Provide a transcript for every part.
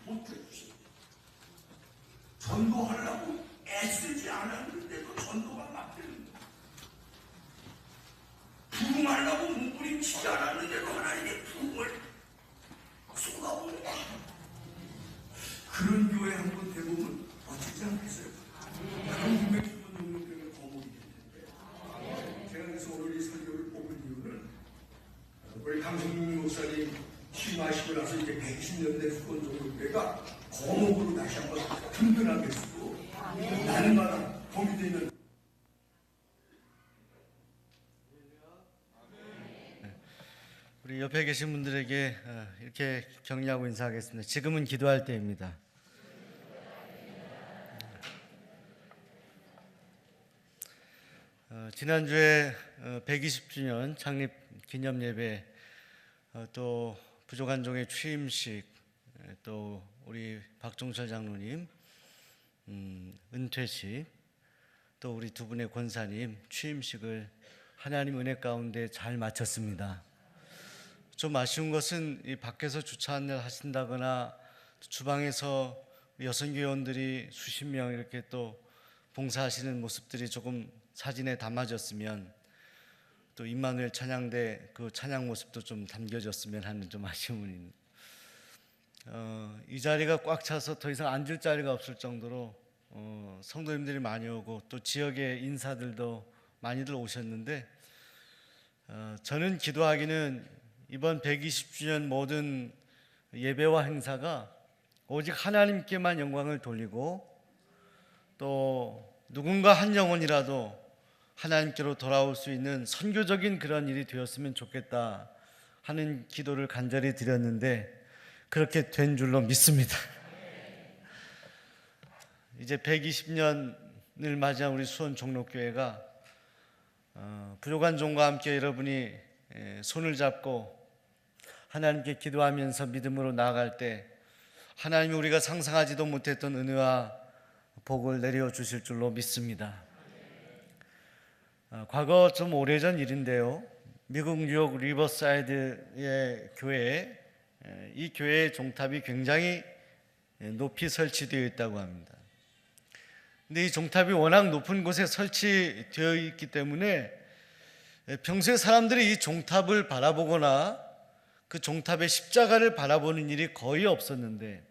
못해주십니다. 전도하려고 애쓰지 않았는데도 전도가 막히는 거예요. 부흥하려고 몸부림치지 않았는데도 하나님의 부흥을 쏟아오는 거예요. 그런 교회 한번 대보면 어쩌지 않겠어요? 한국의 기본 농민들은 거목이 됐는데, 제가 그래서 오늘 이 설교를 뽑은 이유는 우리 강성민 목사님 취임하시고 나서 이제 120년 된 수권 종교회가 거목으로 다시 한번 든든하게 쓰고 날마다 거기도 있는 우리 옆에 계신 분들에게 이렇게 격려하고 인사하겠습니다. 지금은 기도할 때입니다. 지난주에 120주년 창립 기념 예배, 또 부족한 종의 취임식, 또 우리 박종철 장로님 은퇴식, 또 우리 두 분의 권사님 취임식을 하나님 은혜 가운데 잘 마쳤습니다. 좀 아쉬운 것은 이 밖에서 주차를 하신다거나 주방에서 여성교원들이 수십 명 이렇게 또 봉사하시는 모습들이 조금 사진에 담아졌으면, 또 임마누엘 찬양대 그 찬양 모습도 좀 담겨졌으면 하는 좀 아쉬움이 있습니다. 이 자리가 꽉 차서 더 이상 앉을 자리가 없을 정도로 성도님들이 많이 오고 또 지역의 인사들도 많이들 오셨는데, 저는 기도하기는 이번 120주년 모든 예배와 행사가 오직 하나님께만 영광을 돌리고 또 누군가 한 영혼이라도 하나님께로 돌아올 수 있는 선교적인 그런 일이 되었으면 좋겠다 하는 기도를 간절히 드렸는데 그렇게 된 줄로 믿습니다. 이제 120년을 맞이한 우리 수원 종로교회가 부족한 종과 함께 여러분이 손을 잡고 하나님께 기도하면서 믿음으로 나아갈 때 하나님이 우리가 상상하지도 못했던 은혜와 복을 내려 주실 줄로 믿습니다. 과거 좀 오래전 일인데요, 미국 뉴욕 리버사이드의 교회, 이 교회의 종탑이 굉장히 높이 설치되어 있다고 합니다. 근데 이 종탑이 워낙 높은 곳에 설치되어 있기 때문에 평소에 사람들이 이 종탑을 바라보거나 그 종탑의 십자가를 바라보는 일이 거의 없었는데,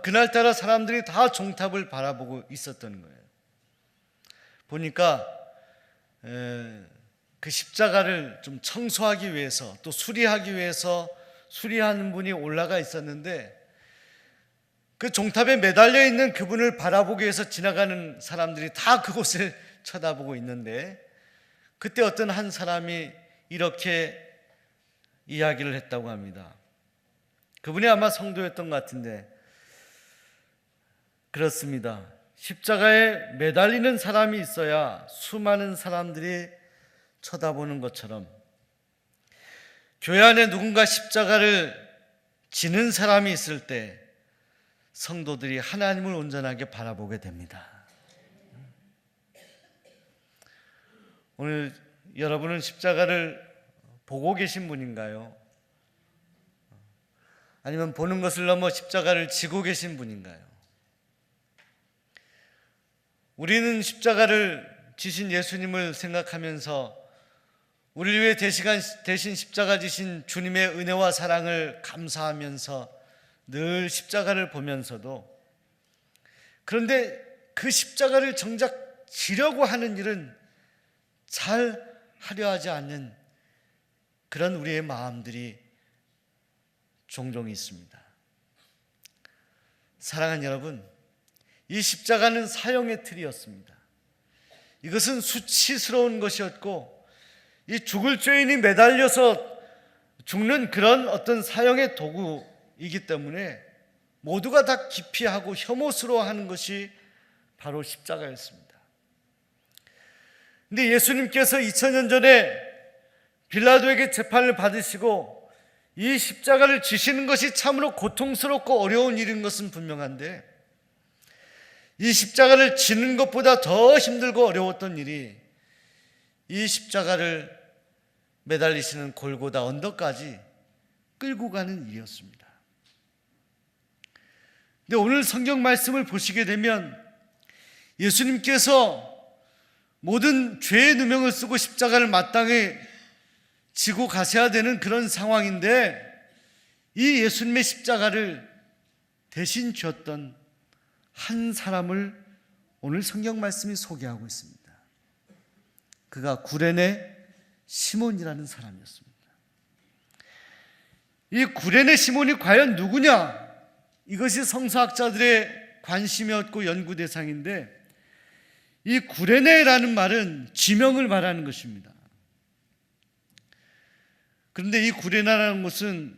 그날따라 사람들이 다 종탑을 바라보고 있었던 거예요. 보니까 그 십자가를 좀 청소하기 위해서 또 수리하기 위해서 수리하는 분이 올라가 있었는데, 그 종탑에 매달려 있는 그분을 바라보기 위해서 지나가는 사람들이 다 그곳을 쳐다보고 있는데, 그때 어떤 한 사람이 이렇게 이야기를 했다고 합니다. 그분이 아마 성도였던 것 같은데, 그렇습니다. 십자가에 매달리는 사람이 있어야 수많은 사람들이 쳐다보는 것처럼 교회 안에 누군가 십자가를 지는 사람이 있을 때 성도들이 하나님을 온전하게 바라보게 됩니다. 오늘 여러분은 십자가를 보고 계신 분인가요? 아니면 보는 것을 넘어 십자가를 지고 계신 분인가요? 우리는 십자가를 지신 예수님을 생각하면서 우리를 위해 대신 십자가 지신 주님의 은혜와 사랑을 감사하면서 늘 십자가를 보면서도, 그런데 그 십자가를 정작 지려고 하는 일은 잘 하려 하지 않는 그런 우리의 마음들이 종종 있습니다. 사랑하는 여러분, 이 십자가는 사형의 틀이었습니다. 이것은 수치스러운 것이었고, 이 죽을 죄인이 매달려서 죽는 그런 어떤 사형의 도구이기 때문에 모두가 다 기피하고 혐오스러워하는 것이 바로 십자가였습니다. 근데 예수님께서 2000년 전에 빌라도에게 재판을 받으시고 이 십자가를 지시는 것이 참으로 고통스럽고 어려운 일인 것은 분명한데, 이 십자가를 지는 것보다 더 힘들고 어려웠던 일이 이 십자가를 매달리시는 골고다 언덕까지 끌고 가는 일이었습니다. 근데 오늘 성경 말씀을 보시게 되면 예수님께서 모든 죄의 누명을 쓰고 십자가를 마땅히 지고 가셔야 되는 그런 상황인데, 이 예수님의 십자가를 대신 졌던 한 사람을 오늘 성경 말씀이 소개하고 있습니다. 그가 구레네 시몬이라는 사람이었습니다. 이 구레네 시몬이 과연 누구냐? 이것이 성서학자들의 관심이었고 연구 대상인데, 이 구레네라는 말은 지명을 말하는 것입니다. 그런데 이 구레네라는 곳은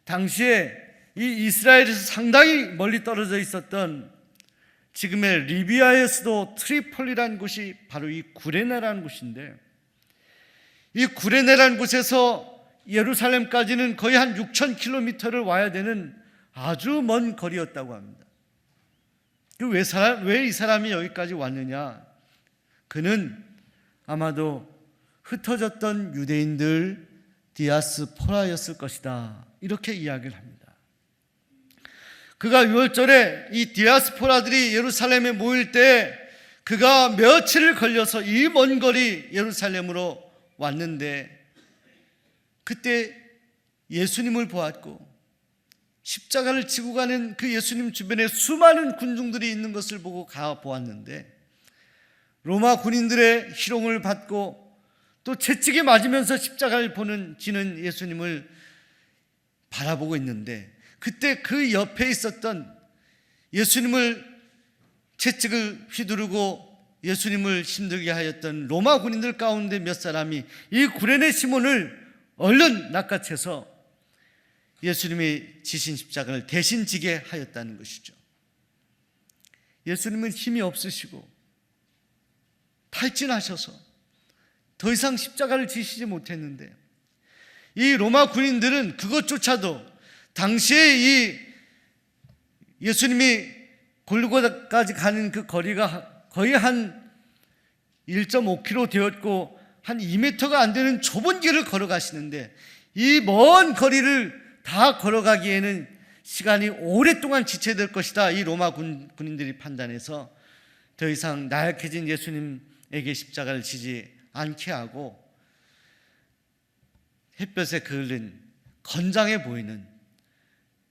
당시에 이 이스라엘에서 상당히 멀리 떨어져 있었던 지금의 리비아의 수도 트리폴리라는 곳이 바로 이 구레네라는 곳인데, 이 구레네라는 곳에서 예루살렘까지는 거의 한 6,000km를 와야 되는 아주 먼 거리였다고 합니다. 왜 이 사람이 여기까지 왔느냐? 그는 아마도 흩어졌던 유대인들 디아스포라였을 것이다, 이렇게 이야기를 합니다. 그가 6월절에 이 디아스포라들이 예루살렘에 모일 때 그가 며칠을 걸려서 이 먼 거리 예루살렘으로 왔는데, 그때 예수님을 보았고 십자가를 지고 가는 그 예수님 주변에 수많은 군중들이 있는 것을 보고 가 보았는데, 로마 군인들의 희롱을 받고 또 채찍에 맞으면서 십자가를 지는 예수님을 바라보고 있는데, 그때 그 옆에 있었던 예수님을 채찍을 휘두르고 예수님을 힘들게 하였던 로마 군인들 가운데 몇 사람이 이 구레네 시몬을 얼른 낚아채서 예수님이 지신 십자가를 대신 지게 하였다는 것이죠. 예수님은 힘이 없으시고 탈진하셔서 더 이상 십자가를 지시지 못했는데, 이 로마 군인들은 그것조차도 당시에 이 예수님이 골고다까지 가는 그 거리가 거의 한 1.5km 되었고 한 2m가 안 되는 좁은 길을 걸어가시는데, 이 먼 거리를 다 걸어가기에는 시간이 오랫동안 지체될 것이다, 이 로마 군인들이 판단해서 더 이상 나약해진 예수님에게 십자가를 지지 않게 하고 햇볕에 그을린 건장해 보이는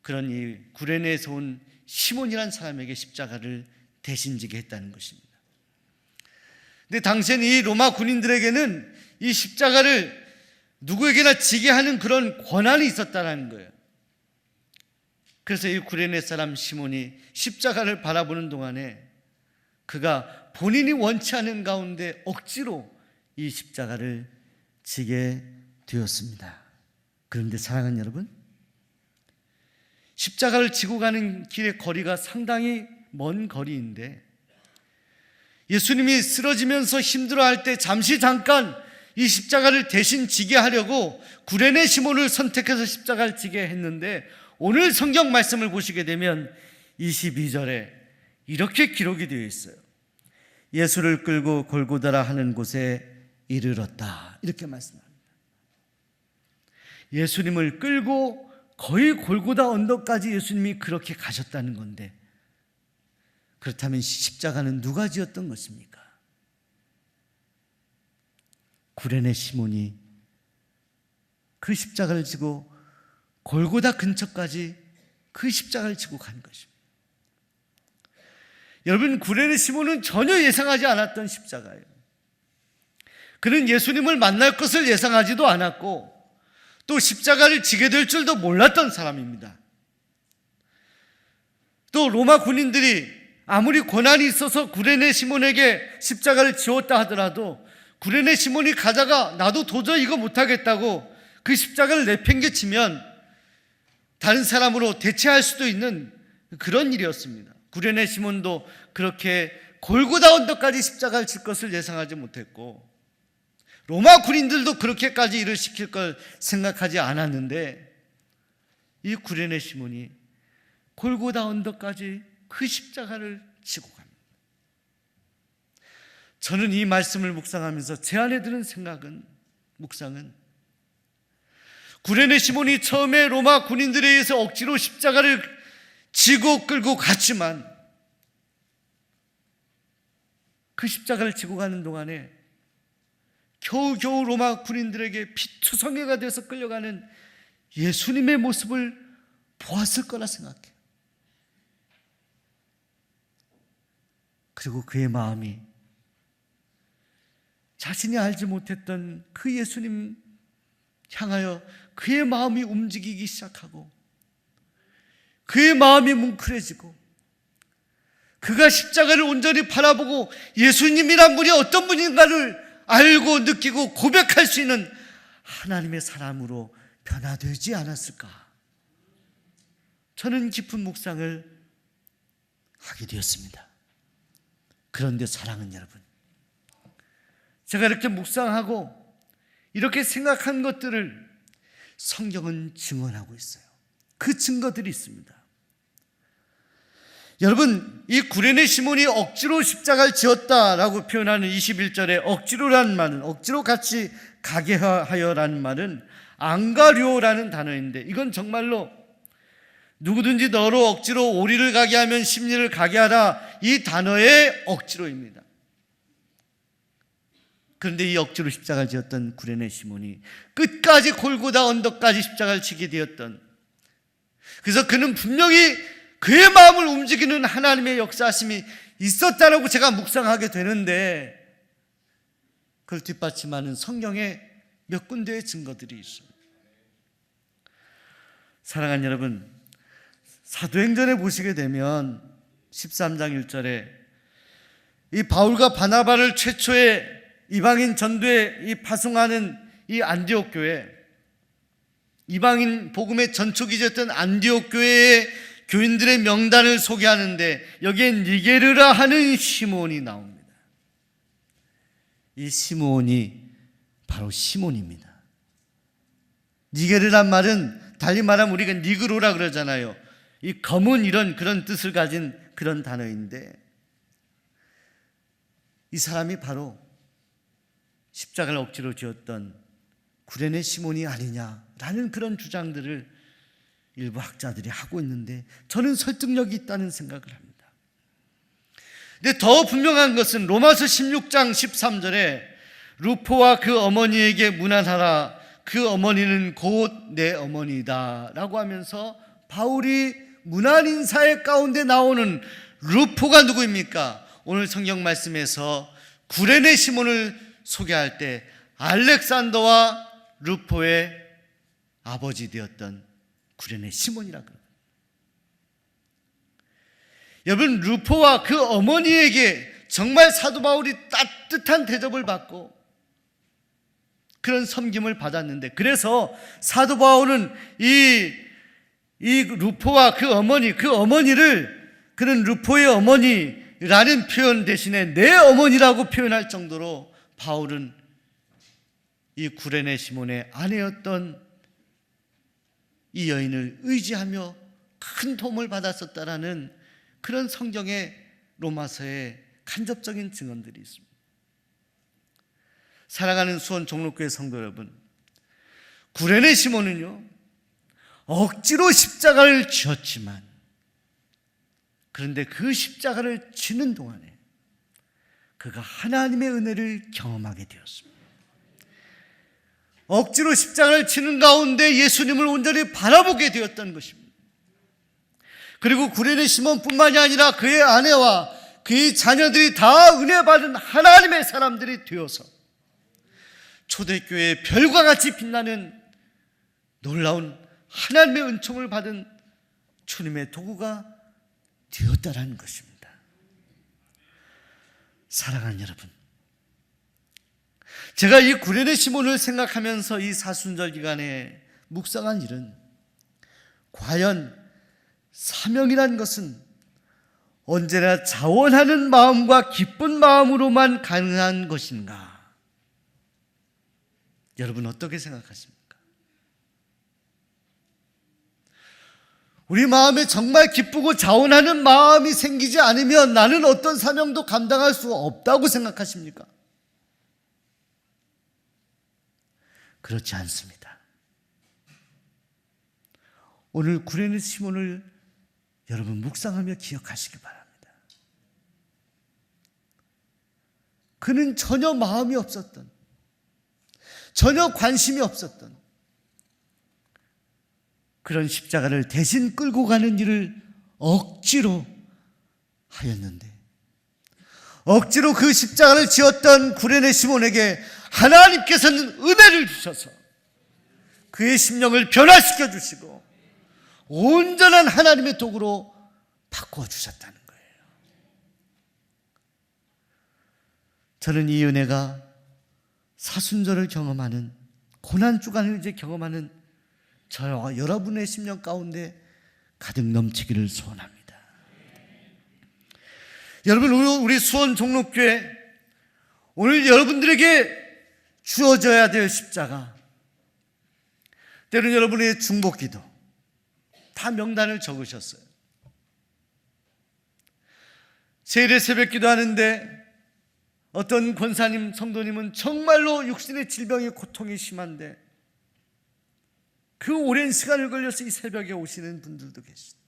그런 이 구레네에서 온 시몬이라는 사람에게 십자가를 대신 지게 했다는 것입니다. 근데 당시에는 이 로마 군인들에게는 이 십자가를 누구에게나 지게 하는 그런 권한이 있었다는 거예요. 그래서 이 구레네 사람 시몬이 십자가를 바라보는 동안에 그가 본인이 원치 않은 가운데 억지로 이 십자가를 지게 되었습니다. 그런데 사랑하는 여러분, 십자가를 지고 가는 길의 거리가 상당히 먼 거리인데, 예수님이 쓰러지면서 힘들어할 때 잠깐 이 십자가를 대신 지게 하려고 구레네 시몬을 선택해서 십자가를 지게 했는데, 오늘 성경 말씀을 보시게 되면 22절에 이렇게 기록이 되어 있어요. 예수를 끌고 골고다라 하는 곳에 이르렀다, 이렇게 말씀합니다. 예수님을 끌고 거의 골고다 언덕까지 예수님이 그렇게 가셨다는 건데, 그렇다면 십자가는 누가 지었던 것입니까? 구레네 시몬이 그 십자가를 지고 골고다 근처까지 그 십자가를 지고 간 것입니다. 여러분, 구레네 시몬은 전혀 예상하지 않았던 십자가예요. 그는 예수님을 만날 것을 예상하지도 않았고 또 십자가를 지게 될 줄도 몰랐던 사람입니다. 또 로마 군인들이 아무리 권한이 있어서 구레네 시몬에게 십자가를 지었다 하더라도 구레네 시몬이 가다가 나도 도저히 이거 못하겠다고 그 십자가를 내팽개치면 다른 사람으로 대체할 수도 있는 그런 일이었습니다. 구레네 시몬도 그렇게 골고다 언덕까지 십자가를 질 것을 예상하지 못했고 로마 군인들도 그렇게까지 일을 시킬 걸 생각하지 않았는데 이 구레네 시몬이 골고다 언덕까지 그 십자가를 지고 갑니다. 저는 이 말씀을 묵상하면서 제 안에 드는 묵상은 구레네 시몬이 처음에 로마 군인들에 의해서 억지로 십자가를 지고 끌고 갔지만 그 십자가를 지고 가는 동안에 겨우겨우 로마 군인들에게 피투성이가 돼서 끌려가는 예수님의 모습을 보았을 거라 생각해요. 그리고 그의 마음이 자신이 알지 못했던 그 예수님 향하여 그의 마음이 움직이기 시작하고 그의 마음이 뭉클해지고 그가 십자가를 온전히 바라보고 예수님이란 분이 어떤 분인가를 알고 느끼고 고백할 수 있는 하나님의 사람으로 변화되지 않았을까? 저는 깊은 묵상을 하게 되었습니다. 그런데 사랑하는 여러분, 제가 이렇게 묵상하고 이렇게 생각한 것들을 성경은 증언하고 있어요. 그 증거들이 있습니다. 여러분, 이 구레네 시몬이 억지로 십자가를 지었다라고 표현하는 21절에 억지로라는 말은, 억지로 같이 가게 하여라는 말은 앙가료라는 단어인데, 이건 정말로 누구든지 너로 억지로 오리를 가게 하면 심리를 가게 하라, 이 단어의 억지로입니다. 그런데 이 억지로 십자가를 지었던 구레네 시몬이 끝까지 골고다 언덕까지 십자가를 지게 되었던, 그래서 그는 분명히 그의 마음을 움직이는 하나님의 역사하심이 있었다라고 제가 묵상하게 되는데, 그걸 뒷받침하는 성경에 몇 군데의 증거들이 있어요. 사랑하는 여러분, 사도행전에 보시게 되면 13장 1절에 이 바울과 바나바를 최초의 이방인 전도에 이 파송하는 이 안디옥 교회, 이방인 복음의 전초기였던 안디옥 교회의 교인들의 명단을 소개하는데 여기에 니게르라 하는 시몬이 나옵니다. 이 시몬이 바로 시몬입니다. 니게르란 말은 달리 말하면 우리가 니그로라 그러잖아요. 이 검은 이런 그런 뜻을 가진 그런 단어인데, 이 사람이 바로 십자가를 억지로 지었던 구레네 시몬이 아니냐라는 그런 주장들을 일부 학자들이 하고 있는데, 저는 설득력이 있다는 생각을 합니다. 근데 더 분명한 것은 로마서 16장 13절에 루포와 그 어머니에게 문안하라, 그 어머니는 곧 내 어머니다 라고 하면서 바울이 문안 인사의 가운데 나오는 루포가 누구입니까? 오늘 성경 말씀에서 구레네 시몬을 소개할 때 알렉산더와 루포의 아버지 되었던 구레네 시몬이라고 합니다. 여러분, 루포와 그 어머니에게 정말 사도 바울이 따뜻한 대접을 받고 그런 섬김을 받았는데, 그래서 사도 바울은 이 루포와 그 어머니를 그는 루포의 어머니라는 표현 대신에 내 어머니라고 표현할 정도로 바울은 이 구레네 시몬의 아내였던 이 여인을 의지하며 큰 도움을 받았었다라는 그런 성경의 로마서의 간접적인 증언들이 있습니다. 사랑하는 수원 종로교회 성도 여러분, 구레네 시몬은요 억지로 십자가를 지었지만, 그런데 그 십자가를 지는 동안에 그가 하나님의 은혜를 경험하게 되었습니다. 억지로 십자가를 지는 가운데 예수님을 온전히 바라보게 되었던 것입니다. 그리고 구레네 시몬뿐만이 아니라 그의 아내와 그의 자녀들이 다 은혜 받은 하나님의 사람들이 되어서 초대교회의 별과 같이 빛나는 놀라운 하나님의 은총을 받은 주님의 도구가 되었다라는 것입니다. 사랑하는 여러분, 제가 이 구레네 시몬을 생각하면서 이 사순절 기간에 묵상한 일은, 과연 사명이란 것은 언제나 자원하는 마음과 기쁜 마음으로만 가능한 것인가? 여러분 어떻게 생각하십니까? 우리 마음에 정말 기쁘고 자원하는 마음이 생기지 않으면 나는 어떤 사명도 감당할 수 없다고 생각하십니까? 그렇지 않습니다. 오늘 구레네 시몬을 여러분 묵상하며 기억하시기 바랍니다. 그는 전혀 마음이 없었던, 전혀 관심이 없었던 그런 십자가를 대신 끌고 가는 일을 억지로 하였는데, 억지로 그 십자가를 지었던 구레네 시몬에게 하나님께서는 은혜를 주셔서 그의 심령을 변화시켜 주시고 온전한 하나님의 도구로 바꾸어 주셨다는 거예요. 저는 이 은혜가 사순절을 경험하는, 고난주간을 이제 경험하는 저와 여러분의 심령 가운데 가득 넘치기를 소원합니다. 여러분, 우리 수원 종록교회, 오늘 여러분들에게 주어져야 될 십자가, 때로는 여러분의 중복기도 다 명단을 적으셨어요. 세일의 새벽기도 하는데 어떤 권사님, 성도님은 정말로 육신의 질병의 고통이 심한데 그 오랜 시간을 걸려서 이 새벽에 오시는 분들도 계십니다.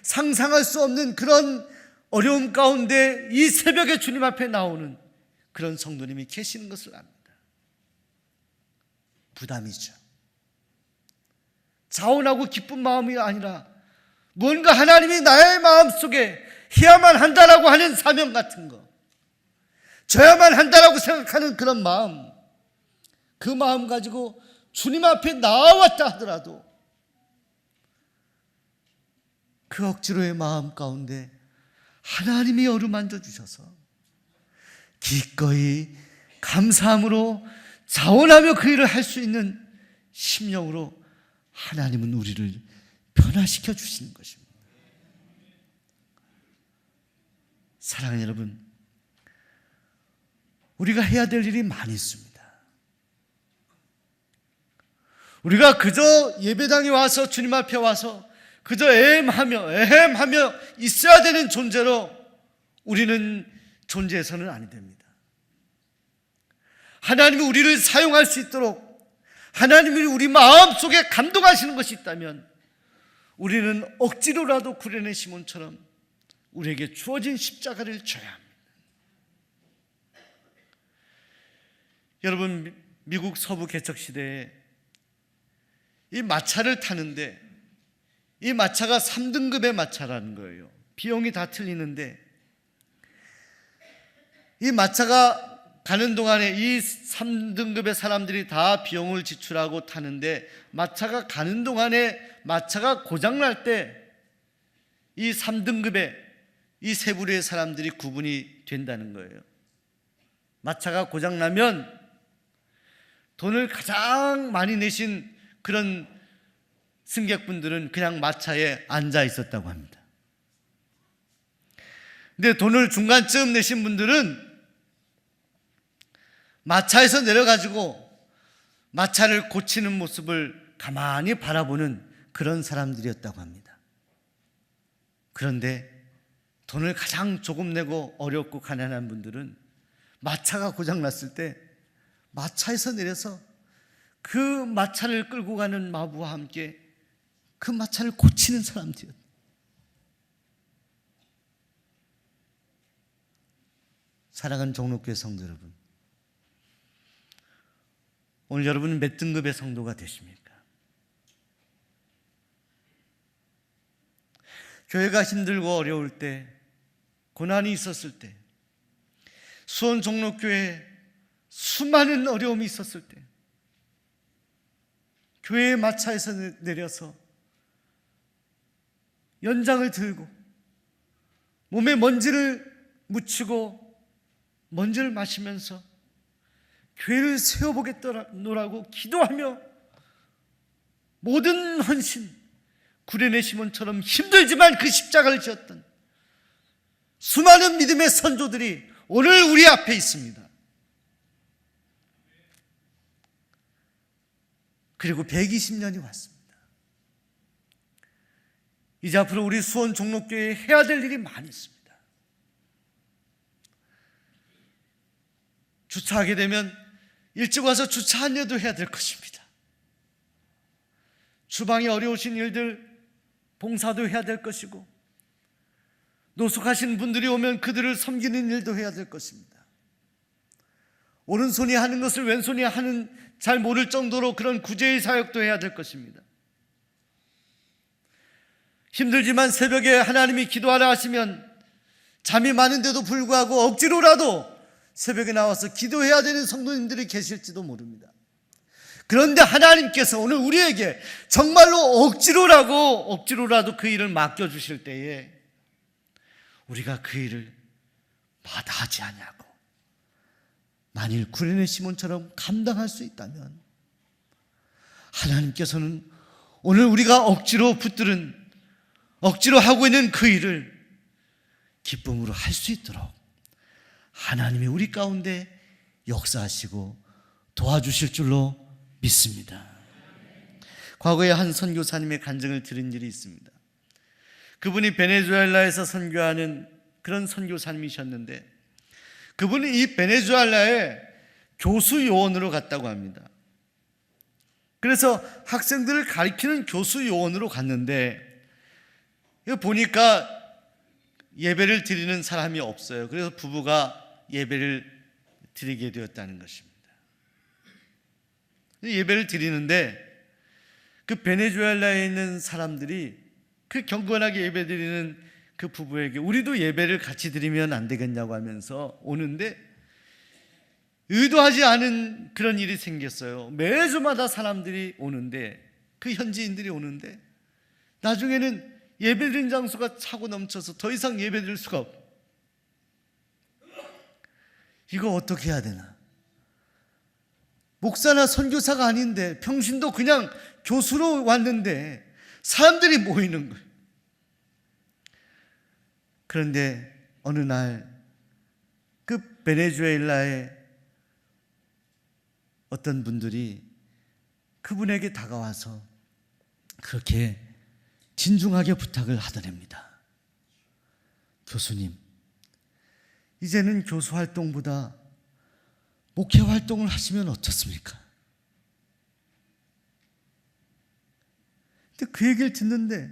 상상할 수 없는 그런 어려움 가운데 이 새벽에 주님 앞에 나오는 그런 성도님이 계시는 것을 압니다. 부담이죠. 자원하고 기쁜 마음이 아니라 뭔가 하나님이 나의 마음속에 해야만 한다라고 하는 사명 같은 거, 져야만 한다라고 생각하는 그런 마음, 그 마음 가지고 주님 앞에 나왔다 하더라도 그 억지로의 마음 가운데 하나님이 어루만져 주셔서 기꺼이 감사함으로 자원하며 그 일을 할 수 있는 심령으로 하나님은 우리를 변화시켜 주시는 것입니다. 사랑하는 여러분, 우리가 해야 될 일이 많이 있습니다. 우리가 그저 예배당에 와서 주님 앞에 와서 그저 애헴하며 있어야 되는 존재로 우리는 존재해서는 아니 됩니다. 하나님이 우리를 사용할 수 있도록 하나님이 우리 마음속에 감동하시는 것이 있다면 우리는 억지로라도 구레네 시몬처럼 우리에게 주어진 십자가를 져야 합니다. 여러분, 미국 서부 개척 시대에 이 마차를 타는데 이 마차가 3등급의 마차라는 거예요. 비용이 다 틀리는데 이 마차가 가는 동안에 이 3등급의 사람들이 다 비용을 지출하고 타는데 마차가 가는 동안에 마차가 고장날 때 이 3등급의 이 세 부류의 사람들이 구분이 된다는 거예요. 마차가 고장나면 돈을 가장 많이 내신 그런 승객분들은 그냥 마차에 앉아 있었다고 합니다. 근데 돈을 중간쯤 내신 분들은 마차에서 내려가지고 마차를 고치는 모습을 가만히 바라보는 그런 사람들이었다고 합니다. 그런데 돈을 가장 조금 내고 어렵고 가난한 분들은 마차가 고장났을 때 마차에서 내려서 그 마차를 끌고 가는 마부와 함께 그 마차를 고치는 사람들이었다. 사랑하는 종록교회 성도 여러분, 오늘 여러분은 몇 등급의 성도가 되십니까? 교회가 힘들고 어려울 때, 고난이 있었을 때, 수원 종록교회에 수많은 어려움이 있었을 때 교회의 마차에서 내려서 연장을 들고 몸에 먼지를 묻히고 먼지를 마시면서 교회를 세워보겠노라고 기도하며 모든 헌신, 구레네 시몬처럼 힘들지만 그 십자가를 지었던 수많은 믿음의 선조들이 오늘 우리 앞에 있습니다. 그리고 120년이 왔습니다. 이제 앞으로 우리 수원 종록교회에 해야 될 일이 많이 있습니다. 주차하게 되면 일찍 와서 주차 안내도 해야 될 것입니다. 주방이 어려우신 일들 봉사도 해야 될 것이고, 노숙하신 분들이 오면 그들을 섬기는 일도 해야 될 것입니다. 오른손이 하는 것을 왼손이 하는 잘 모를 정도로 그런 구제의 사역도 해야 될 것입니다. 힘들지만 새벽에 하나님이 기도하라 하시면 잠이 많은데도 불구하고 억지로라도 새벽에 나와서 기도해야 되는 성도님들이 계실지도 모릅니다. 그런데 하나님께서 오늘 우리에게 정말로 억지로라도 그 일을 맡겨주실 때에 우리가 그 일을 마다하지 아니하고 만일 구레네 시몬처럼 감당할 수 있다면 하나님께서는 오늘 우리가 억지로 하고 있는 그 일을 기쁨으로 할 수 있도록 하나님이 우리 가운데 역사하시고 도와주실 줄로 믿습니다. 과거에 한 선교사님의 간증을 들은 일이 있습니다. 그분이 베네수엘라에서 선교하는 그런 선교사님이셨는데 그분이 이 베네수엘라에 교수 요원으로 갔다고 합니다. 그래서 학생들을 가르치는 교수 요원으로 갔는데 보니까 예배를 드리는 사람이 없어요. 그래서 부부가 예배를 드리게 되었다는 것입니다. 예배를 드리는데 그 베네수엘라에 있는 사람들이 그 경건하게 예배 드리는 그 부부에게 우리도 예배를 같이 드리면 안 되겠냐고 하면서 오는데 의도하지 않은 그런 일이 생겼어요. 매주마다 사람들이 오는데 그 현지인들이 오는데 나중에는 예배 드리는 장소가 차고 넘쳐서 더 이상 예배 드릴 수가 없고 이거 어떻게 해야 되나? 목사나 선교사가 아닌데 평신도 그냥 교수로 왔는데 사람들이 모이는 거예요. 그런데 어느 날 그 베네수엘라의 어떤 분들이 그분에게 다가와서 그렇게 진중하게 부탁을 하더랍니다. 교수님, 이제는 교수 활동보다 목회 활동을 하시면 어떻습니까? 근데 그 얘기를 듣는데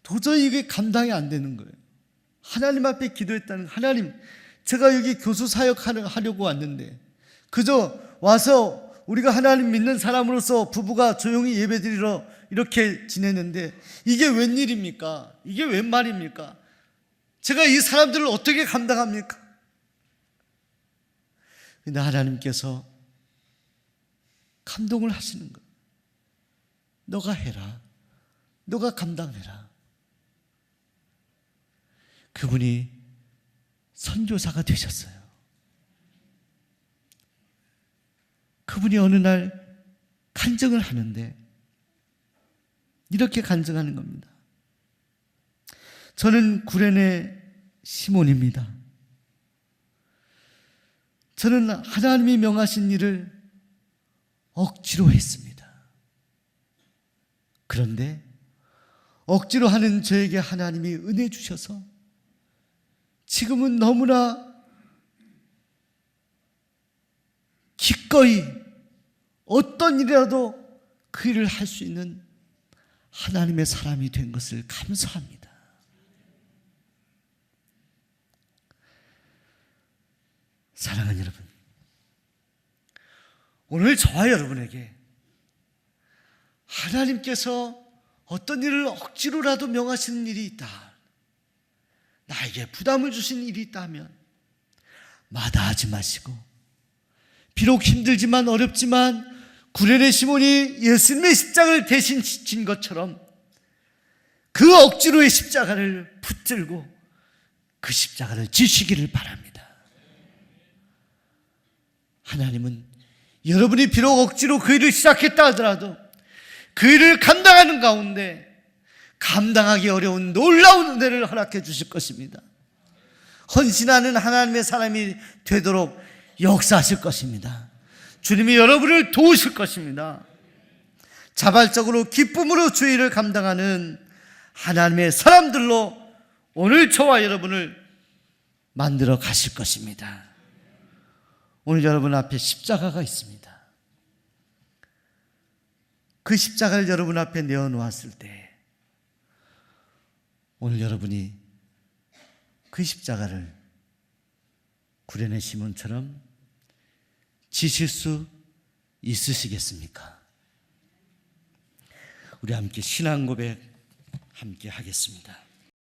도저히 이게 감당이 안 되는 거예요. 하나님 앞에 기도했다는, 하나님, 제가 여기 교수 사역하려고 왔는데 그저 와서 우리가 하나님 믿는 사람으로서 부부가 조용히 예배드리러 이렇게 지냈는데 이게 웬일입니까? 이게 웬 말입니까? 제가 이 사람들을 어떻게 감당합니까? 근데 하나님께서 감동을 하시는 거예요. 너가 해라. 너가 감당해라. 그분이 선교사가 되셨어요. 그분이 어느 날 간증을 하는데 이렇게 간증하는 겁니다. 저는 구레네 시몬입니다. 저는 하나님이 명하신 일을 억지로 했습니다. 그런데 억지로 하는 저에게 하나님이 은혜 주셔서 지금은 너무나 기꺼이 어떤 일이라도 그 일을 할 수 있는 하나님의 사람이 된 것을 감사합니다. 사랑하는 여러분, 오늘 저와 여러분에게 하나님께서 어떤 일을 억지로라도 명하시는 일이 있다, 나에게 부담을 주신 일이 있다면 마다하지 마시고, 비록 힘들지만 어렵지만 구레네 시몬이 예수님의 십자가를 대신 진 것처럼 그 억지로의 십자가를 붙들고 그 십자가를 지시기를 바랍니다. 하나님은 여러분이 비록 억지로 그 일을 시작했다 하더라도 그 일을 감당하는 가운데 감당하기 어려운 놀라운 은혜를 허락해 주실 것입니다. 헌신하는 하나님의 사람이 되도록 역사하실 것입니다. 주님이 여러분을 도우실 것입니다. 자발적으로 기쁨으로 주의 일을 감당하는 하나님의 사람들로 오늘 저와 여러분을 만들어 가실 것입니다. 오늘 여러분 앞에 십자가가 있습니다. 그 십자가를 여러분 앞에 내어놓았을 때 오늘 여러분이 그 십자가를 구레네 시몬처럼 지실 수 있으시겠습니까? 우리 함께 신앙 고백 함께 하겠습니다.